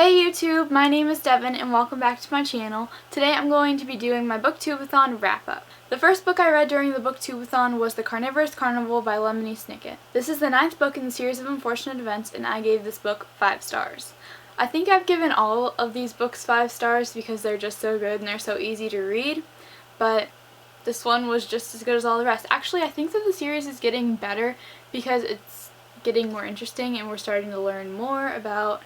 Hey YouTube, my name is Devin and welcome back to my channel. Today I'm going to be doing my Booktubeathon Wrap Up. The first book I read during the Booktubeathon was The Carnivore Carnival by Lemony Snicket. This is the 9th book in the series of unfortunate events and I gave this book 5 stars. I think I've given all of these books 5 stars because they're just so good and they're so easy to read, but this one was just as good as all the rest. Actually, I think that the series is getting better because it's getting more interesting and we're starting to learn more about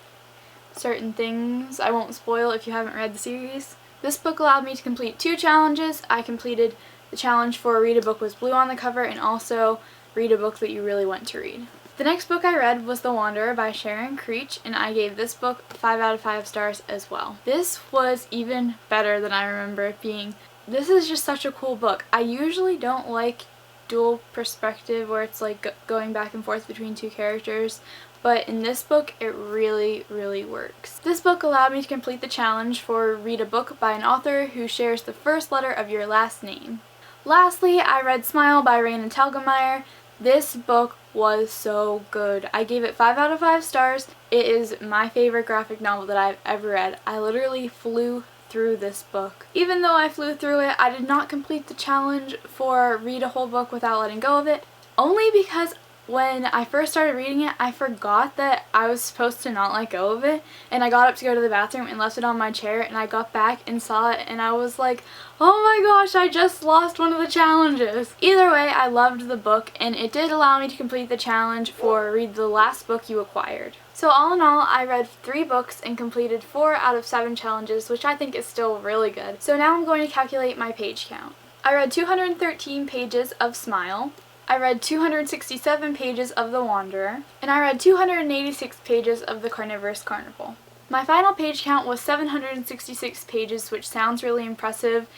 certain things. I won't spoil if you haven't read the series. This book allowed me to complete 2 challenges. I completed the challenge for read a book with blue on the cover and also read a book that you really want to read. The next book I read was The Wanderer by Sharon Creech and I gave this book 5 out of 5 stars as well. This was even better than I remember it being. This is just such a cool book. I usually don't like dual perspective where it's like going back and forth between 2 characters, but in this book it really works. This book allowed me to complete the challenge for read a book by an author who shares the first letter of your last name. Lastly, I read Smile by Raina and Telgemeier. This book was so good. I gave it 5 out of 5 stars. It is my favorite graphic novel that I've ever read. I literally flew through this book. Even though I flew through it, I did not complete the challenge for read a whole book without letting go of it, only because when I first started reading it, I forgot that I was supposed to not let go of it, and I got up to go to the bathroom and left it on my chair, and I got back and saw it, and I was like, oh my gosh, I just lost one of the challenges. Either way, I loved the book, and it did allow me to complete the challenge for read the last book you acquired. So all in all, I read 3 books and completed 4 out of 7 challenges, which I think is still really good. So now I'm going to calculate my page count. I read 213 pages of Smile. I read 267 pages of The Wanderer, and I read 286 pages of The Carnivorous Carnival. My final page count was 766 pages, which sounds really impressive,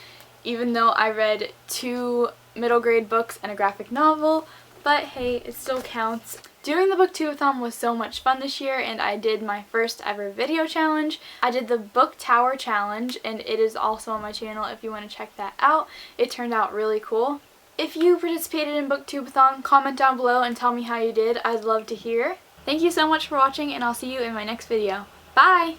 even though I read 2 middle grade books and a graphic novel, but hey, it still counts. Doing the Booktubeathon was so much fun this year, and I did my first ever video challenge. I did the Book Tower challenge, and it is also on my channel if you want to check that out. It turned out really cool. If you participated in Booktubeathon, comment down below and tell me how you did. I'd love to hear. Thank you so much for watching and I'll see you in my next video. Bye!